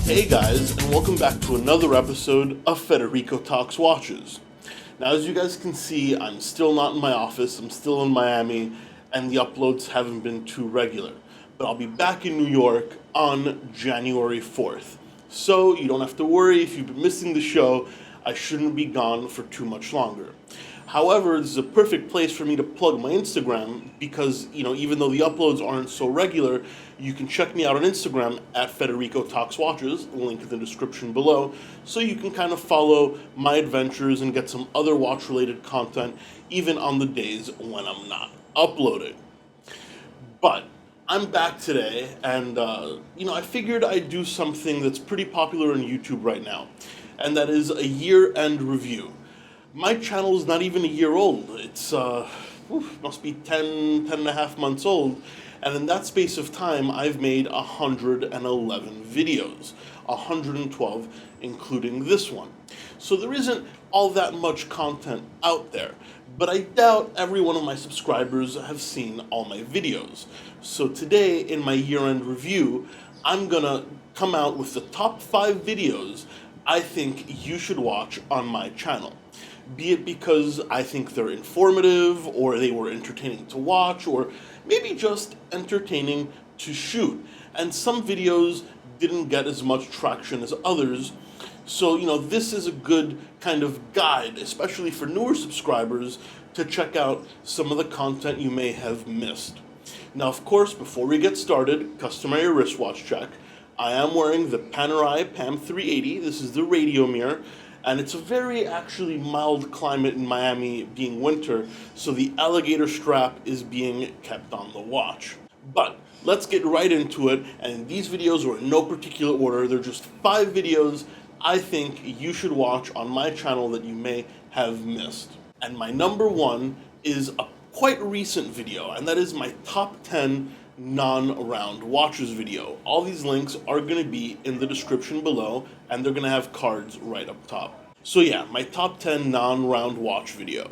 Hey guys, and welcome back to another episode of Federico Talks Watches. Now, as you guys can see, I'm still not in my office, I'm still in Miami, and the uploads haven't been too regular. But I'll be back in New York on January 4th. So you don't have to worry if you've been missing the show, I shouldn't be gone for too much longer. However, this is a perfect place for me to plug my Instagram because, even though the uploads aren't so regular, you can check me out on Instagram at Federico Talks Watches, link in the description below, so you can kind of follow my adventures and get some other watch-related content, even on the days when I'm not uploading. But I'm back today, and, I figured I'd do something that's pretty popular on YouTube right now, and that is a year-end review. My channel is not even a year old. It's, must be 10 and a half months old. And in that space of time, I've made 111 videos, 112 including this one. So there isn't all that much content out there, but I doubt every one of my subscribers have seen all my videos. So today, in my year-end review, I'm gonna come out with the top 5 videos I think you should watch on my channel. Be it because I think they're informative, or they were entertaining to watch, or maybe just entertaining to shoot. And some videos didn't get as much traction as others. So, this is a good kind of guide, especially for newer subscribers, to check out some of the content you may have missed. Now, of course, before we get started, customary wristwatch check. I am wearing the Panerai PAM 380. This is the radio mirror. And it's a very actually mild climate in Miami, being winter, so the alligator strap is being kept on the watch. But let's get right into it, and these videos are in no particular order. They're just 5 videos I think you should watch on my channel that you may have missed. And my number 1 is a quite recent video, and that is my top 10 non-round watches video. All these links are going to be in the description below, and they're going to have cards right up top. So yeah, my top 10 non-round watch video.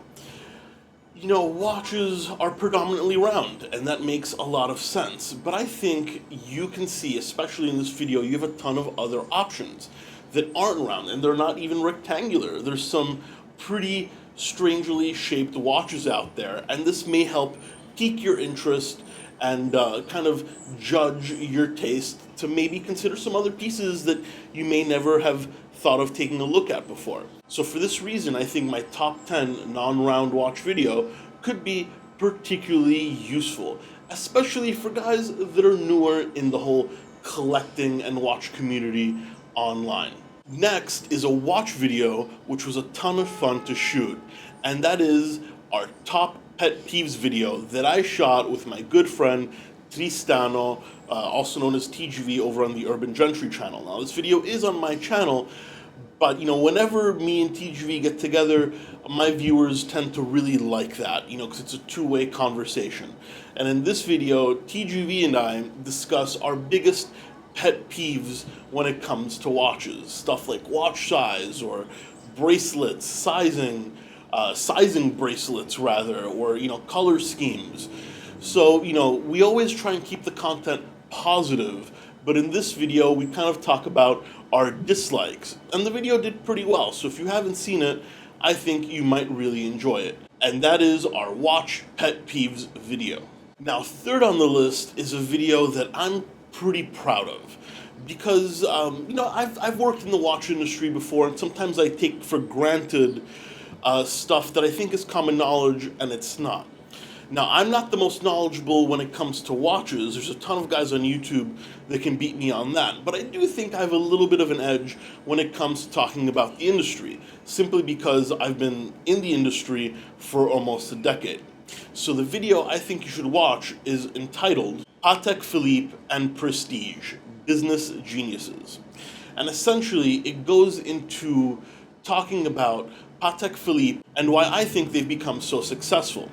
Watches are predominantly round, and that makes a lot of sense, but I think you can see, especially in this video, you have a ton of other options that aren't round, and they're not even rectangular. There's some pretty strangely shaped watches out there, and this may help pique your interest and kind of judge your taste to maybe consider some other pieces that you may never have thought of taking a look at before. So for this reason, I think my top 10 non-round watch video could be particularly useful, especially for guys that are newer in the whole collecting and watch community online. Next is a watch video which was a ton of fun to shoot, and that is our top pet peeves video that I shot with my good friend Tristano, also known as TGV, over on the Urban Gentry channel. Now, this video is on my channel, but whenever me and TGV get together, my viewers tend to really like that, because it's a two-way conversation. And in this video, TGV and I discuss our biggest pet peeves when it comes to watches. Stuff like watch size, or bracelets, sizing bracelets rather, or color schemes. So we always try and keep the content positive, but in this video we kind of talk about our dislikes, and the video did pretty well. So if you haven't seen it, I think you might really enjoy it, and that is our watch pet peeves video. Now, third on the list is a video that I'm pretty proud of, because I've worked in the watch industry before, and sometimes I take for granted stuff that I think is common knowledge, and it's not. Now, I'm not the most knowledgeable when it comes to watches. There's a ton of guys on YouTube that can beat me on that, but I do think I have a little bit of an edge when it comes to talking about the industry, simply because I've been in the industry for almost a decade. So the video I think you should watch is entitled Patek Philippe and Prestige, Business Geniuses. And essentially, it goes into talking about Patek Philippe and why I think they've become so successful.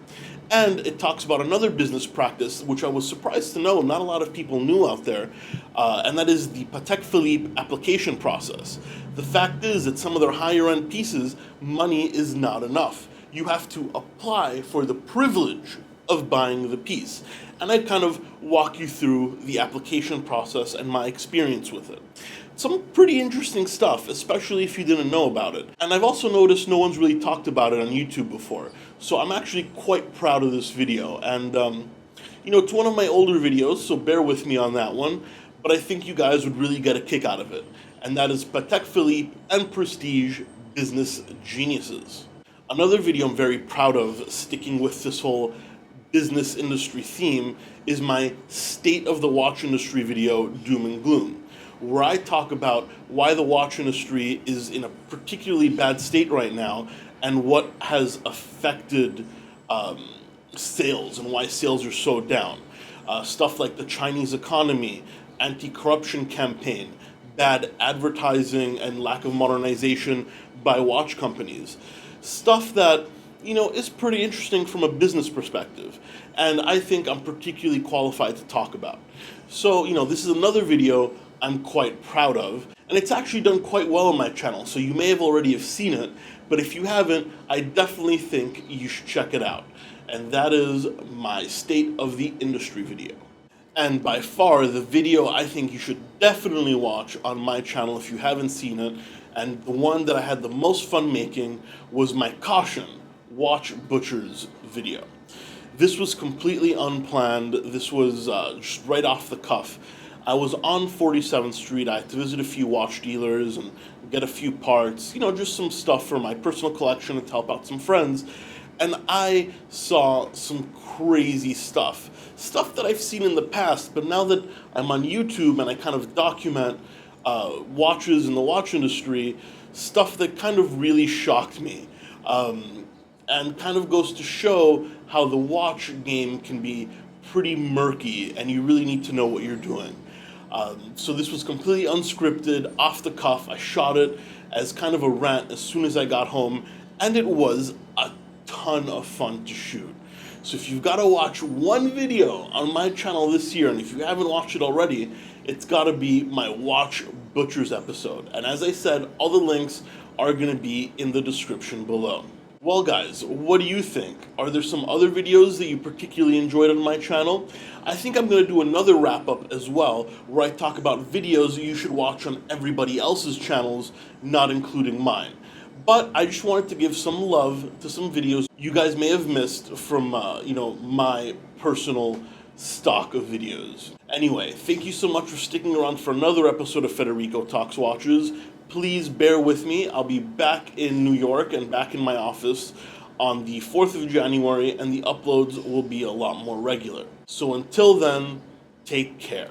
And it talks about another business practice, which I was surprised to know not a lot of people knew out there, and that is the Patek Philippe application process. The fact is that some of their higher-end pieces, money is not enough. You have to apply for the privilege of buying the piece. And I kind of walk you through the application process and my experience with it. some pretty interesting stuff, especially if you didn't know about it. And I've also noticed no one's really talked about it on YouTube before, so I'm actually quite proud of this video. And it's one of my older videos, so bear with me on that one, but I think you guys would really get a kick out of it. And that is Patek Philippe and Prestige Business Geniuses. Another video I'm very proud of, sticking with this whole business industry theme, is my State of the Watch Industry video, Doom and Gloom, where I talk about why the watch industry is in a particularly bad state right now and what has affected sales and why sales are so down. Stuff like the Chinese economy, anti-corruption campaign, bad advertising, and lack of modernization by watch companies. Stuff that, is pretty interesting from a business perspective, and I think I'm particularly qualified to talk about. So, this is another video I'm quite proud of, and it's actually done quite well on my channel, so you may have already have seen it, but if you haven't, I definitely think you should check it out. And that is my State of the Industry video. And by far, the video I think you should definitely watch on my channel if you haven't seen it, and the one that I had the most fun making, was my Caution Watch Butchers video. This was completely unplanned. This was just right off the cuff. I was on 47th Street. I had to visit a few watch dealers and get a few parts, just some stuff for my personal collection and to help out some friends. And I saw some crazy stuff that I've seen in the past, but now that I'm on YouTube and I kind of document watches in the watch industry, stuff that kind of really shocked me, and kind of goes to show how the watch game can be pretty murky and you really need to know what you're doing. So this was completely unscripted, off the cuff. I shot it as kind of a rant as soon as I got home, and it was a ton of fun to shoot. So if you've got to watch one video on my channel this year, and if you haven't watched it already, it's got to be my Watch Butchers episode. And as I said, all the links are going to be in the description below. Well guys, what do you think? Are there some other videos that you particularly enjoyed on my channel? I think I'm going to do another wrap-up as well, where I talk about videos that you should watch on everybody else's channels, not including mine. But I just wanted to give some love to some videos you guys may have missed from, my personal stock of videos. Anyway, thank you so much for sticking around for another episode of Federico Talks Watches. Please bear with me. I'll be back in New York and back in my office on the 4th of January, and the uploads will be a lot more regular. So until then, take care.